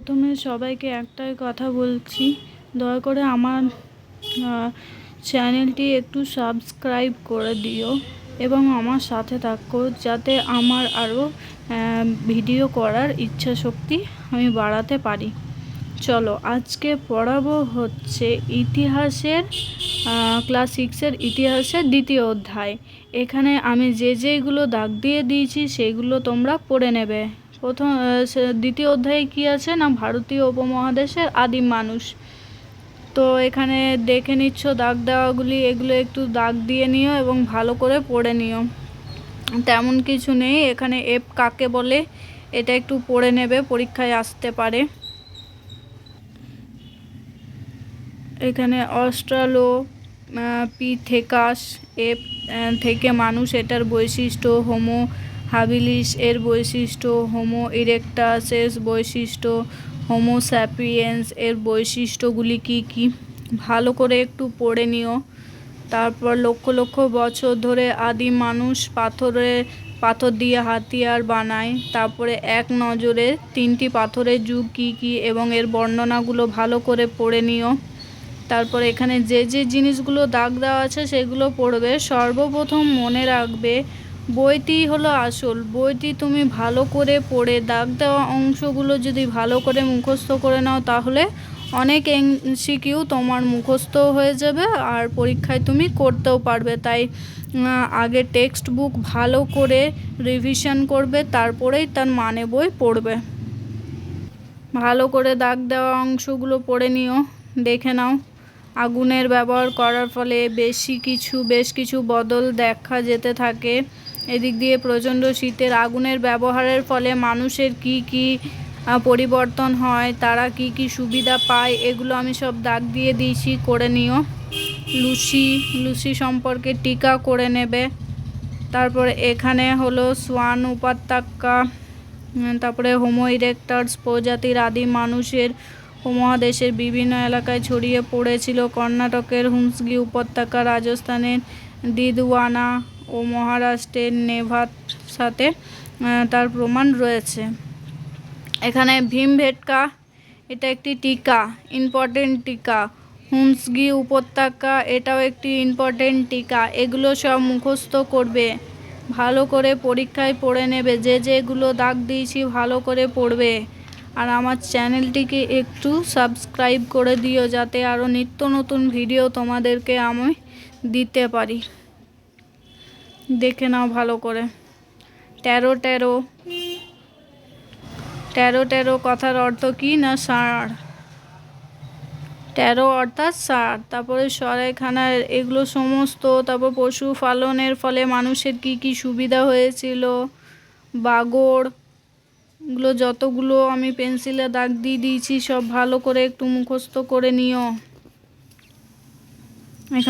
প্রথমে সবাইকে একটাই কথা বলছি, দয়া করে আমার চ্যানেলটি একটু সাবস্ক্রাইব করে দিও এবং আমার সাথে থাকো, যাতে আমার আরও ভিডিও করার ইচ্ছা শক্তি আমি বাড়াতে পারি। চলো, আজকে পড়াবো হচ্ছে ইতিহাসের ক্লাস 6-এর ইতিহাসের দ্বিতীয় অধ্যায়। এখানে আমি যেগুলো দাগ দিয়ে দিয়েছি সেগুলো তোমরা পড়ে নেবে। দ্বিতীয় অধ্যায়ে কি আছে না, ভারতীয় উপমহাদেশের আদিম মানুষ। তো এখানে দেখে নিচ্ছ দাগ দেওয়াগুলি, এগুলো একটু দাগ দিয়ে নিও এবং ভালো করে পড়ে নিও। তেমন কিছু নেই এখানে। এপ কাকে বলে এটা একটু পড়ে নেবে, পরীক্ষায় আসতে পারে। এখানে অস্ট্রালোপিথেকাস এপ থেকে মানুষ, এটার বৈশিষ্ট্য। হোমো হাবিলিস এর বৈশিষ্ট্য। হোমো ইরেক্টাস এর বৈশিষ্ট্য। হোমো স্যাপিয়েন্স এর বৈশিষ্ট্যগুলি কি কি ভালো করে একটু পড়ে নিও। তারপর লক্ষ লক্ষ বছর ধরে আদিম মানুষ পাথর দিয়ে হাতিয়ার বানায়। তারপরে এক নজরে 3টি পাথরের যুগ কি কি এবং এর বর্ণনাগুলো ভালো করে পড়ে নিও। তারপর এখানে যে জিনিসগুলো দাগ দেওয়া আছে সেগুলো পড়বে। সর্বপ্রথম মনে রাখবে, বইটি হলো আসল। বইটি তুমি ভালো করে পড়ে দাগ দেওয়া অংশগুলো যদি ভালো করে মুখস্থ করে নাও, তাহলে অনেক MCQ তোমার মুখস্থ হয়ে যাবে আর পরীক্ষায় তুমি করতেও পারবে। তাই আগে টেক্সট বুক ভালো করে রিভিশন করবে, তারপরেই তার মানে বই পড়বে। ভালো করে দাগ দেওয়া অংশগুলো পড়ে নিও, দেখে নাও। আগুনের ব্যবহার করার ফলে বেশ কিছু বদল দেখা যেতে থাকে। এদিক দিয়ে প্রচণ্ড শীতের আগুনের ব্যবহারের ফলে মানুষের কি কি পরিবর্তন হয়, তারা কি কি সুবিধা পায়, এগুলো আমি সব দাগ দিয়ে দিয়েছি, করে নিও। লুসি সম্পর্কে টিকা করে নেবে। তারপরে এখানে হলো সোয়ান উপত্যকা। তারপরে হোমো ইরেক্টাস প্রজাতির আদিম মানুষের উপমহাদেশের বিভিন্ন এলাকায় ছড়িয়ে পড়েছিল। কর্ণাটকের হুন্সগি উপত্যকা, রাজস্থানের দিদওয়ানা ও মহারাষ্ট্রের নেভাসাতে তার প্রমাণ রয়েছে। এখানে ভীমবেটকা, এটা একটি টিকা, ইম্পর্টেন্ট টিকা। হুন্সগি উপত্যকা, এটাও একটি ইম্পর্টেন্ট টিকা। এগুলো সব মুখস্থ করবে, ভালো করে পরীক্ষায় পড়ে নেবে। যেগুলো দাগ দিয়েছি ভালো করে পড়বে। আর আমার চ্যানেলটিকে একটু সাবস্ক্রাইব করে দিও, যাতে আরও নিত্য নতুন ভিডিও তোমাদেরকে আমি দিতে পারি। দেখে নাও ভালো করে। 13 কথার অর্থ কি না, ষাঁড়। 13 অর্থাৎ ষাঁড়। তারপরে সরাইখানা, এগুলো সমস্ত। তারপর পশুপালনের ফলে মানুষের কি কি সুবিধা হয়েছিল। বাগড়, এগুলো যতগুলো আমি পেন্সিলে দাগ দিয়ে দিয়েছি সব ভালো করে একটু মুখস্থ করে নিও।